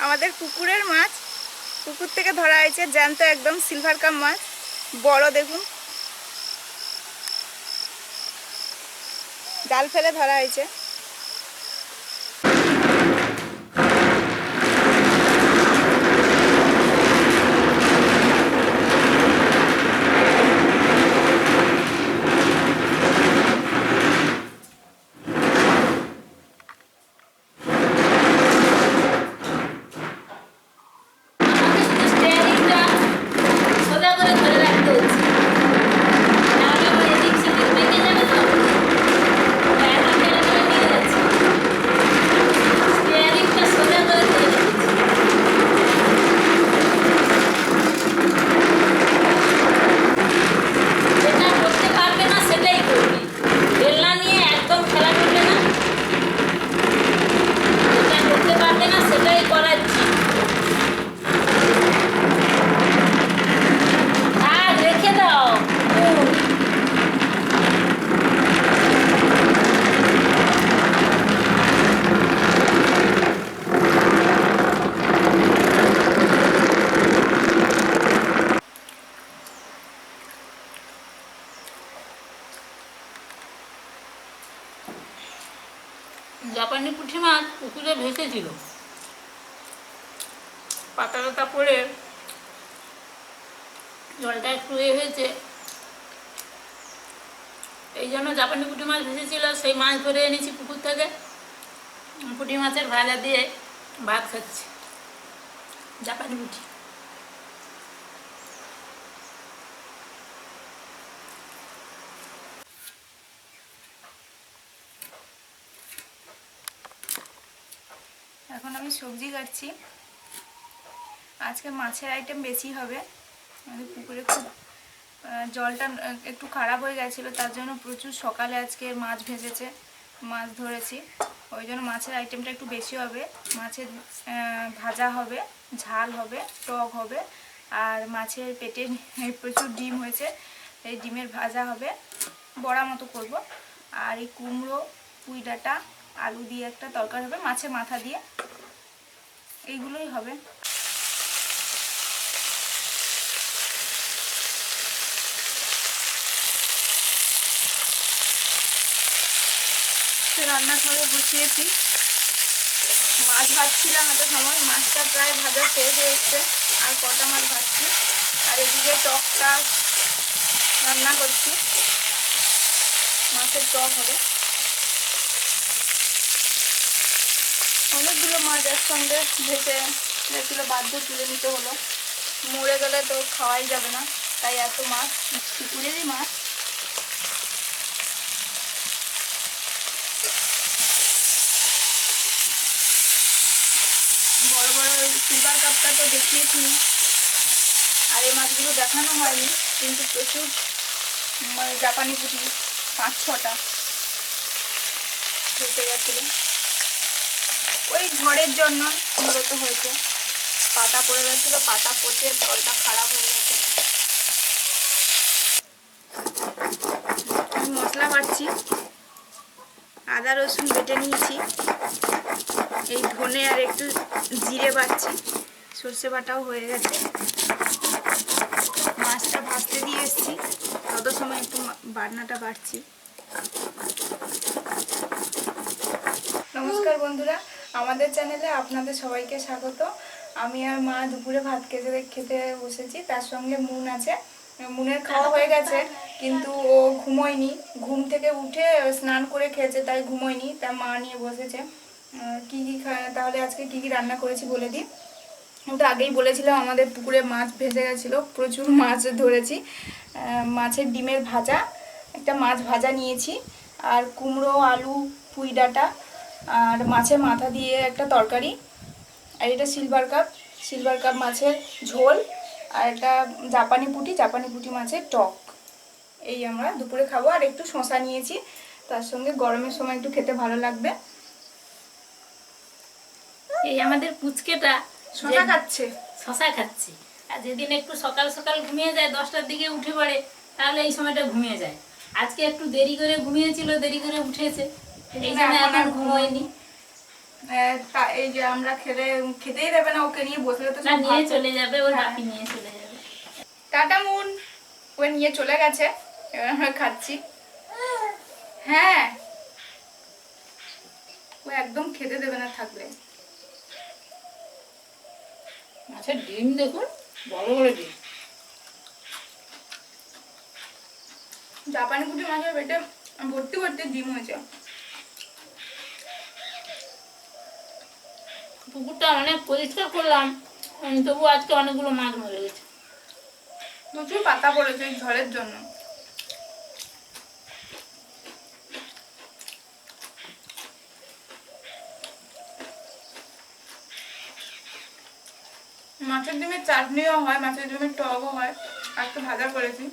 আমাদের পুকুরের মাছ, পুকুর থেকে ধরা হয়েছে জ্যান্ত একদম সিলভার কাপ মাছ, বড় দেখুন, জাল ফেলে ধরা হয়েছে। জাপানি পুঁটি মাছ পুকুরে ভেসেছিল, পাতা টাতা পড়ে জলটা একটু হয়েছে, এই জন্য জাপানি পুঁটি মাছ ভেসেছিল। সেই মাছ ধরে এনেছি পুকুর থেকে, পুঁটি মাছের ভাজা দিয়ে ভাত খাচ্ছি। জাপানি পুঁটি এখন আমি সবজি কাটছি। আজকে মাছের আইটেম বেশি হবে। আমাদের পুকুরে খুব জলটা একটু খারাপ হয়ে গেছিলো, তার জন্য প্রচুর সকালে আজকে মাছ ভেজেছে, মাছ ধরেছি, ওই জন্য মাছের আইটেমটা একটু বেশি হবে। মাছের ভাজা হবে, ঝাল হবে, টক হবে, আর মাছের পেটে প্রচুর ডিম হয়েছে, এই ডিমের ভাজা হবে, বড়া মতো করব। আর এই কুমড়ো, পুঁই ডাঁটা, আলু দিয়ে একটা তরকারি হবে, মাছের মাথা দিয়ে, এইগুলোই হবে। রান্নাঘরে বসিয়েছি, মাছ ভাজছিলাম এত সময়, মাছটা প্রায় ভাজা শেষ হয়ে এসছে, আর কটা মাছ ভাজছি। আর এদিকে টকটা রান্না করছি, মাছের টক হবে। অনেকগুলো মাছ একসঙ্গে ভেসে গেছিলো, বাধ্য তুলে নিতে হলো, মরে গেলে তো খাওয়াই যাবে না, তাই এত মাছ, পুকুরেরই মাছ। বড় বড় সিলভার কাপটা তো দেখিয়েছি, আর এই মাছগুলো দেখানো হয়নি, কিন্তু প্রচুর জাপানি পুঁটি 5-6টা ভেসে গেছিল। ওই ঝড়ের জন্য মূলত হয়েছে, পাতা পড়ে গেছিল, পাতা পচে জলটা খারাপ হয়ে গেছে। আমি মশলা বাটছি, আদা রসুন বেটে নিয়েছি, এই ধনে আর একটু জিরে বাটছি, সর্ষে বাটাও হয়ে গেছে। মাছটা ভাজতে দিয়ে এসেছি, তত সময় একটু বাটনাটা বাটছি। নমস্কার বন্ধুরা, আমাদের চ্যানেলে আপনাদের সবাইকে স্বাগত। আমি আর মা দুপুরে ভাত খেতে বসেছি, তার সঙ্গে মুন আছে। মুনের খাওয়া হয়ে গেছে, কিন্তু ও ঘুমোয়নি, ঘুম থেকে উঠে স্নান করে খেয়েছে, তাই ঘুমোয়নি, তার মা নিয়ে বসেছে। কি কি তাহলে আজকে কি কি রান্না করেছি বলে দিই। ওটা আগেই বলেছিলাম, আমাদের পুকুরে মাছ ভেসে গেছিলো, প্রচুর মাছ ধরেছি। মাছের ডিমের ভাজা, একটা মাছ ভাজা নিয়েছি, আর কুমড়ো, আলু, পুঁই ডাঁটা, আর মাছের মাথা দিয়ে একটা তরকারি, আর এটা সিলভার কাপ মাছের ঝোল, আর একটা জাপানি পুঁটি মাছের টক। এই আমরা দুপুরে খাবো। আর একটু শসা নিয়েছি, তার সঙ্গে গরমের সময় একটু খেতে ভালো লাগবে। এই আমাদের পুচকেটা শসা খাচ্ছে। আর যেদিন একটু সকাল সকাল ঘুমিয়ে যায়, 10টার দিকে উঠে পড়ে, তাহলে এই সময়টা ঘুমিয়ে যায়। আজকে একটু দেরি করে ঘুমিয়েছিল, দেরি করে উঠেছে, এই জন্য এখন ঘুমোয়নি। এই যে আমরা খেতেই দেবে না, ওকে নিয়ে বসলে তো না, সব নিয়ে ভাত- চলে যাবে, ওর হ্যাঁ। বাপি নিয়ে চলে যাবে। টাটা মুন, ও নিয়ে চলে গেছে, এবার আমরা খাচ্ছি। হ্যাঁ, ও একদম খেতে দেবে না থাকলে। মাছের ডিম দেখুন, বড় বড় ডিম। জাপানি পুঁটি মাছের পেটে ভর্তি ভর্তি ডিম হয়েছে। পুকুরটা অনেক পরিষ্কার করলাম, তবু আজকে অনেকগুলো মাছ মরে গেছে। প্রচুর পাতা পড়েছে এই ঝড়ের জন্য। মাছের ডিমের চাটনিও হয়, মাছের ডিমের টকও হয়, আর তো ভাজা করেছি।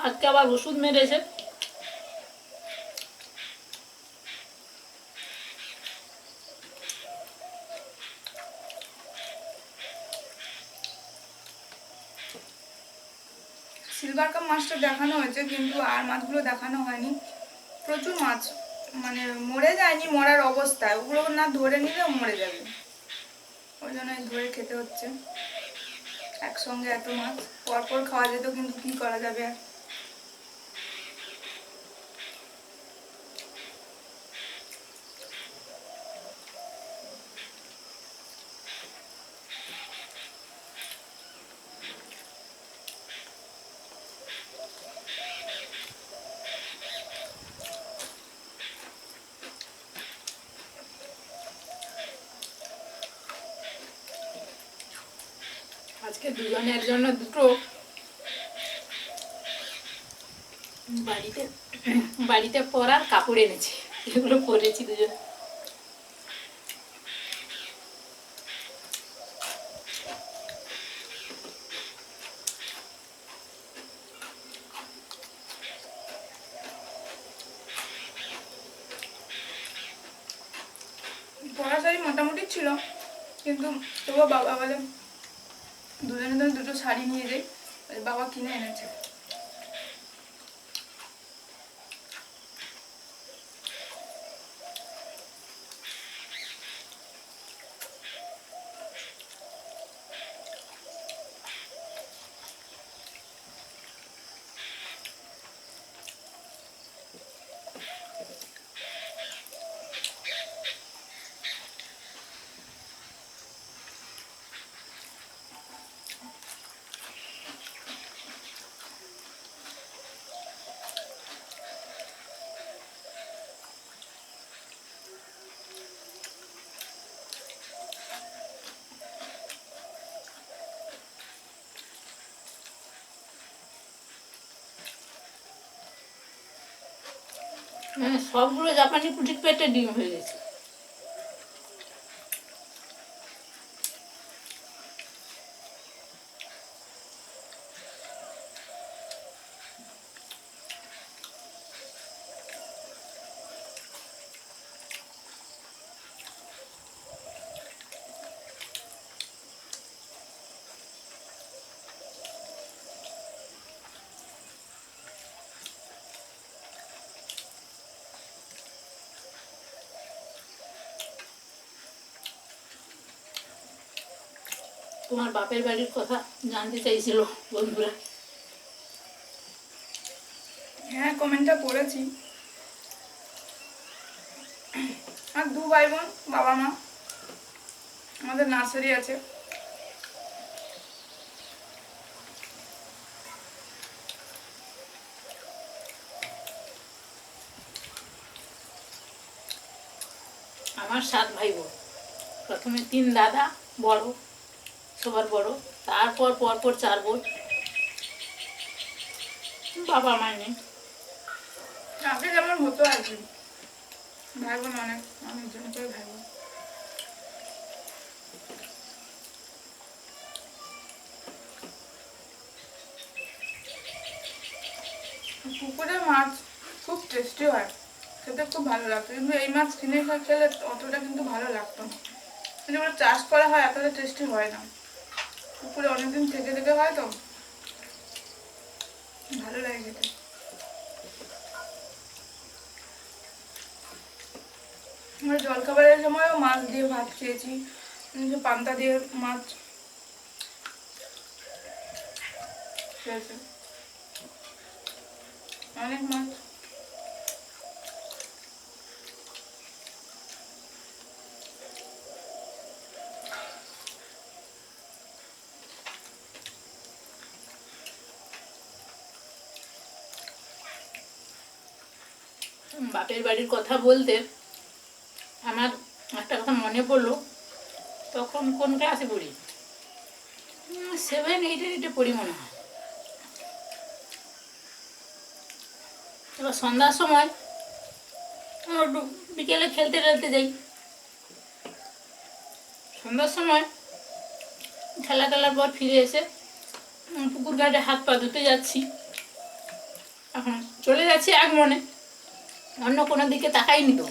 আজকে আবার ওষুধ মেরেছে। সিলভার কাপ মাছটা দেখানো হয়েছে, কিন্তু আর মাছগুলো দেখানো হয়নি। প্রচুর মাছ, মানে মরে যায়নি, মরার অবস্থায়, ওগুলো না ধরে নিলেও মরে যাবে, ওই জন্য ধরে খেতে হচ্ছে। একসঙ্গে এত মাছ পরপর খাওয়া যেত, কিন্তু কি করা যাবে আর। আজকে দুজনের জন্য দুটো বাড়িতে বাড়িতে পরার কাপড় এনেছি, এগুলো পরেছি দুজন। পরা শাড়ি মোটামুটি ছিল, কিন্তু তবুও বাবা বলে দুজনে ধরে দুটো শাড়ি নিয়ে যাই, বাবা কিনে এনেছে। মানে সবগুলো জাপানি পুঁটির পেটে ডিম হয়ে গেছে। তোমার বাপের বাড়ির কথা জানতে চাইছিল বন্ধুরা। হ্যাঁ, কমেন্টটা করেছি। আর দু ভাই বোন, বাবা মা, আমাদের নার্সারি আছে। আমার 7 ভাই বোন, প্রথমে 3 দাদা বড়, সবার বড়, তারপর পরপর 4 বোন, বাবা মা নেই। আগে যেমন হতো আর কি, ভাই বোন অনেকজন করে ভাই বোন। পুকুরের মাছ খুব টেস্টি হয়, খেতে খুব ভালো লাগতো, কিন্তু এই মাছ কিনে খেলে অতটা কিন্তু ভালো লাগতো না। যেগুলো চাষ করা হয় এতটা টেস্টি হয় না, পুকুরে অনেকদিন থেকে থেকে হয় তো। ভালো লাগে খেতে। আমরা জলখাবারের সময়ও মাছ দিয়ে ভাত খেয়েছি, পান্তা দিয়ে মাছ খেয়েছে, অনেক মাছ। বাপের বাড়ির কথা বলতে আমার একটা কথা মনে পড়লো। তখন কোন ক্লাসে পড়ি, 7-8 পড়ি মনে হয়। এবার সন্ধ্যার সময় আমরা একটু বিকেলে খেলতে টেলতে যাই। সন্ধ্যার সময় খেলা টেলার পর ফিরে এসে পুকুর ঘাটে হাত পা ধুতে যাচ্ছি। এখন চলে যাচ্ছি এক মনে, অন্য কোনো দিকে তাকাইনি তো।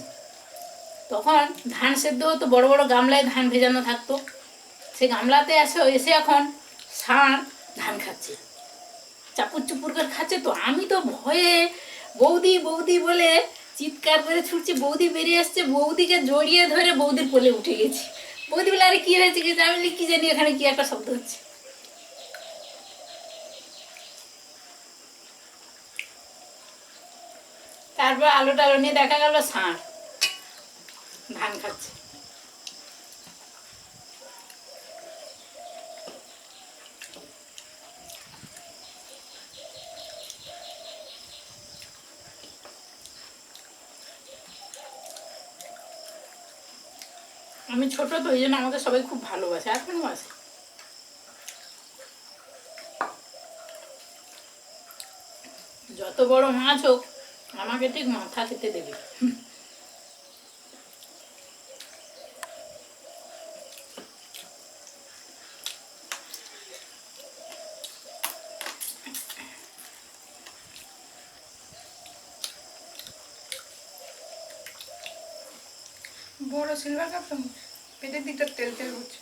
তখন ধান সেদ্ধ হতো, বড় বড় গামলায় ধান ভেজানো থাকতো। সে গামলাতে এসে এখন ষাঁড় ধান খাচ্ছে, চাপুর চুপুর করে খাচ্ছে। তো আমি তো ভয়ে বৌদি বৌদি বলে চিৎকার করে ছুটছি, বৌদি বেরিয়ে আসছে, বৌদিকে জড়িয়ে ধরে বৌদির কোলে উঠে গেছি। বৌদি বলে আরে কি হয়েছে কি, আমি বলি, কি জানি এখানে কি একটা শব্দ হচ্ছে। তারপর আলো টালো নিয়ে দেখা গেল ষাঁড় ধান খাচ্ছে। আমি ছোট তো, এই জন্য আমাকে সবাই খুব ভালোবাসে, এখনো আছে। যত বড় মাছ হোক আমাকে ঠিক মাথা খেতে দেবে। বড় সিলভার কাপ, পেটের দিকটা তেল তেল হচ্ছে।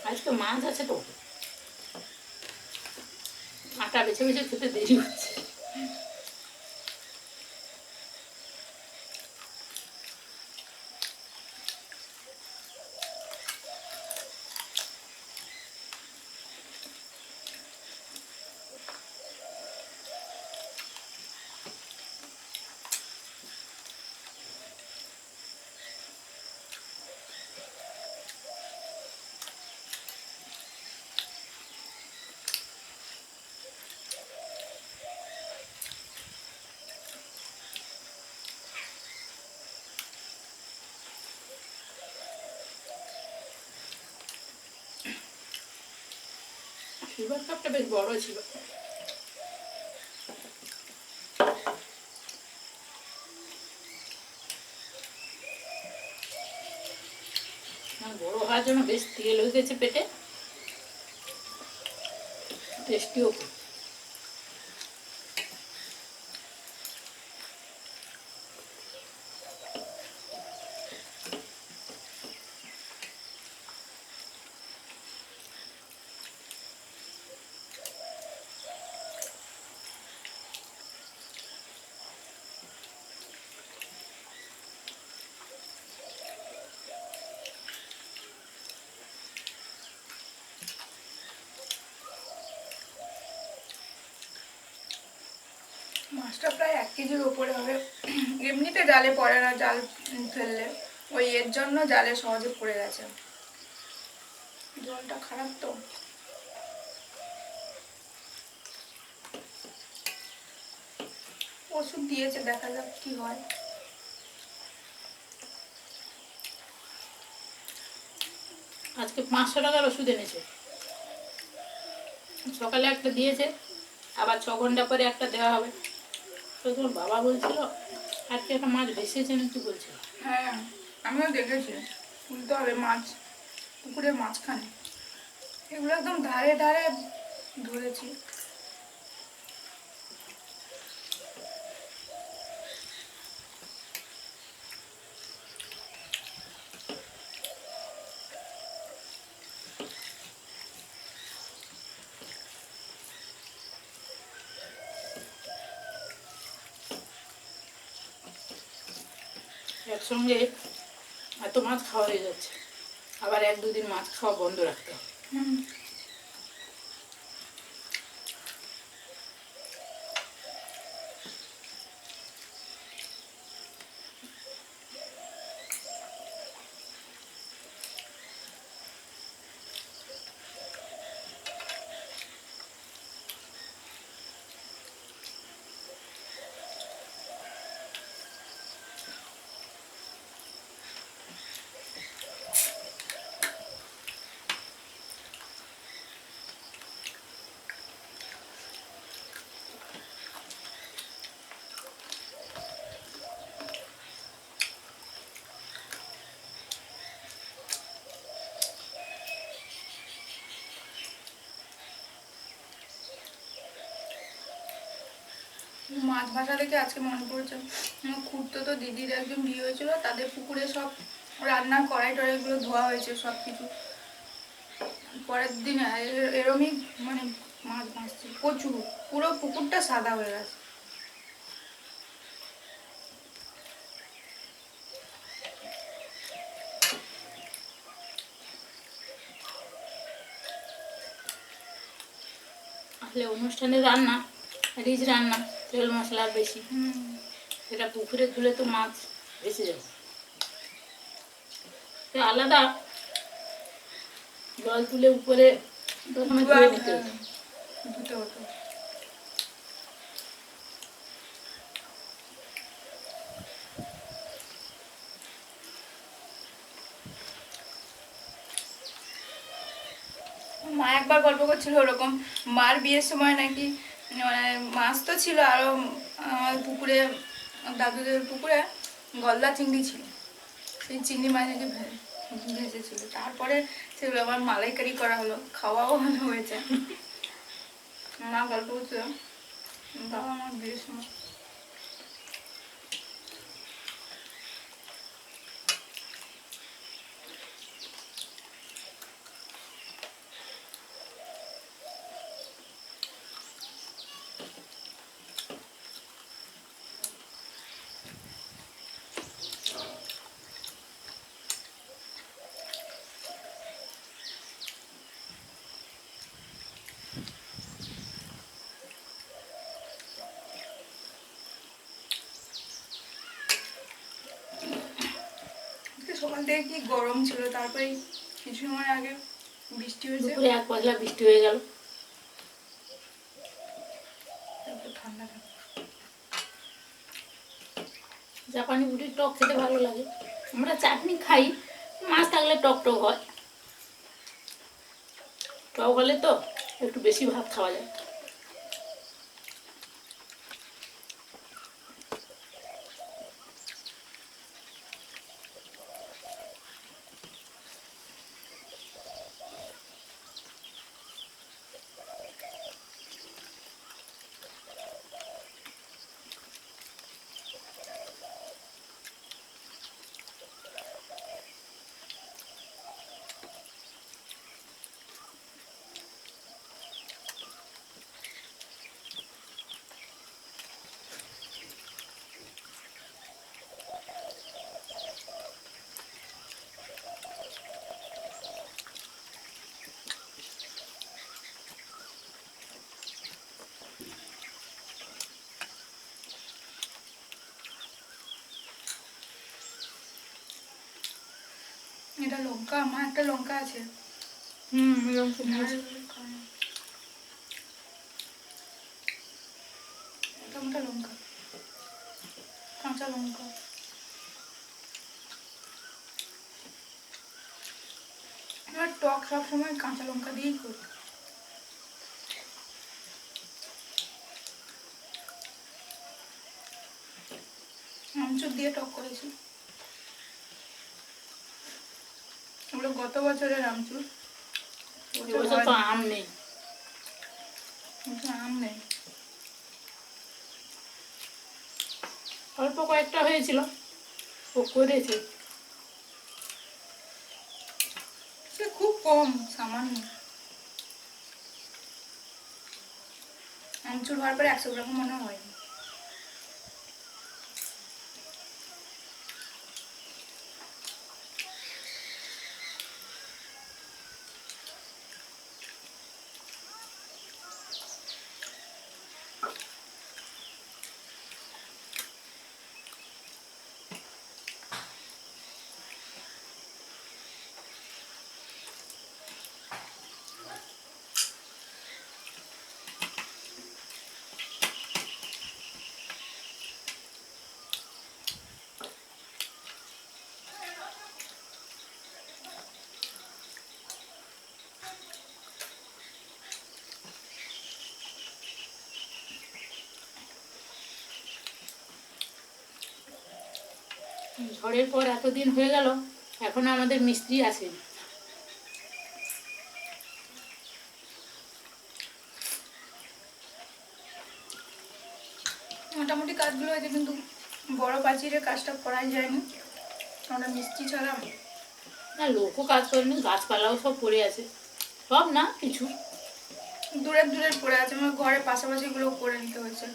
আজকে মাছ আছে তো, আটা বেছে বেছে খেতে দেরি হচ্ছে। সিলভার কাপটা বেশ বড় ছিল। বড় হওয়ার জন্য বেশ তেল হয়ে গেছে পেটে, টেস্টিও খুব। মাছটা প্রায় 1 কেজির উপরে হবে। এমনিতে জালে পড়ে না, জাল ফেললে ওই এর জন্য জালে সহজে পড়ে গেছে। জলটা খারাপ তো। ওষুধ দিয়েছে, দেখা যাক কি হয়। আজকে 500 টাকার ওষুধ এনেছে। সকালে একটা দিয়েছে, আবার 6 ঘন্টা পরে একটা দেওয়া হবে। তো তোর বাবা বলছিল আজকে একটা মাছ ভেসেছে নাকি বলছিল। হ্যাঁ, আমিও দেখেছি। তুলতে হবে মাছ, পুকুরের মাঝখানে। এগুলো একদম ধারে ধারে ধরেছি। একসঙ্গে এত মাছ খাওয়া হয়ে যাচ্ছে, আবার 1-2 দিন মাছ খাওয়া বন্ধ রাখতে হবে। হুম। মাছ ভাজা দেখে আজকে মনে পড়েছে, খুঁড়তো তো দিদির একজন বিয়ে হয়েছিল, তাদের পুকুরে সব রান্নার কড়াই টড়াইগুলো ধোয়া হয়েছে সব কিছু। পরের দিন এরমই মানে মাছ ভাজছে প্রচুর, পুরো পুকুরটা সাদা হয়ে গেছে। আসলে অনুষ্ঠানের রান্না রিচ রান্না, তেল মশলার বেশি। সেটা পুকুরে ধুলে তো মাছ বেঁচে যাবে। তো আলাদা জল তুলে উপরে প্রথমে ধুয়ে নিতে হবে। ধুতে হতো। মা একবার গল্প করছিল ওরকম, মার বিয়ের সময় নাকি মানে মাছ তো ছিল, আরো পুকুরে, দাদুদের পুকুরে গলদা চিংড়ি ছিল, সেই চিংড়ি মাছ নাকি ভেজেছিল। তারপরে সেগুলো আবার মালাইকারি করা হলো, খাওয়াও ভালো হয়েছে। মা গল্প করছিল বাবা আমার বিয়ের সময়। সকাল থেকে কি গরম ছিল, তারপরে কিছু সময় আগে বৃষ্টি হয়েছে, দুপুরে 1 পশলা বৃষ্টি হয়ে গেল। একটু ঠান্ডা থাকে। জাপানি বুটির টক খেতে ভালো লাগে। আমরা চাটনি খাই, মাছ থাকলে টক টক হয়। টক হলে তো একটু বেশি ভাত খাওয়া যায়। এটা লঙ্কা, আমার একটা লঙ্কা আছে, লঙ্কা নিয়েছি। টমেটো লঙ্কা, কাঁচা লঙ্কা। আমার টক সবসময় কাঁচা লঙ্কা দিয়েই করি। আমচুর দিয়ে টক করেছি। ওগুলো গত বছরের আমচুর। এবছর তো আম নেই। আম নেই। অল্প কয়েকটা হয়েছিল, ও করেছে। সে খুব কম, সামান্য। আমচুর হওয়ার পরে 100 গ্রাম মনে হয়। ঝড়ের পর এতদিন হয়ে গেল, এখনো আমাদের মিস্ত্রি আসেনি। মোটামুটি কাজগুলো হয়েছে, কিন্তু বড় প্রাচীরের কাজটা করাই যায়নি। আমরা মিস্ত্রি ছাড়া। না, লোকও কাজ করেনি, গাছপালাও সব পড়ে আছে। সব না, কিছু। দূরের দূরের পড়ে আছে, আমার ঘরের পাশাপাশি গুলো করে নিতে হয়েছে।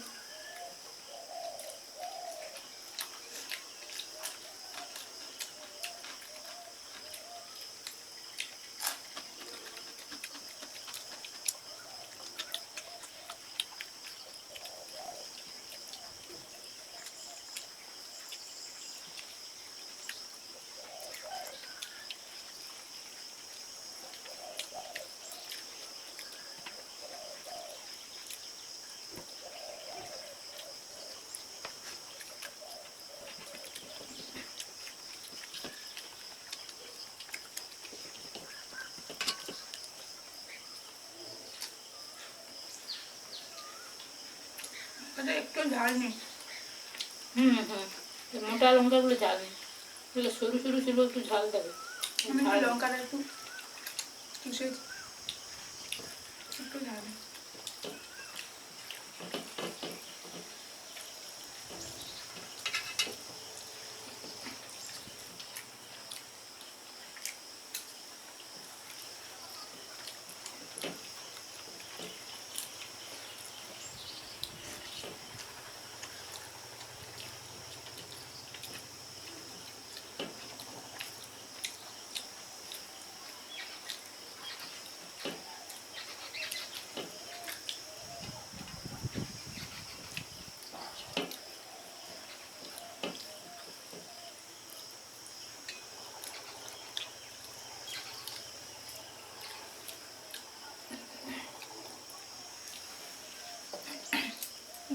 এটা একটু ঝাল নেই। এই মোটা লঙ্কাগুলো ঝাল নেই, এগুলো সরু সরু ছিল, একটু ঝাল দেবে। আমি ঝাল নেই। লঙ্কাটা একটু চুষে, একটু ঝাল নেই।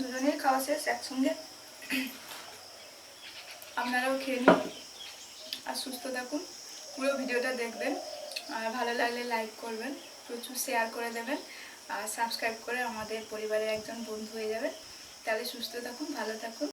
দুজনেই খাওয়া শেষ একসঙ্গে। আপনারাও খেয়ে নিন আর সুস্থ থাকুন। পুরো ভিডিওটা দেখবেন, আর ভালো লাগলে লাইক করবেন, প্রচুর শেয়ার করে দেবেন, আর সাবস্ক্রাইব করে আমাদের পরিবারের একজন বন্ধু হয়ে যাবেন। তাহলে সুস্থ থাকুন, ভালো থাকুন।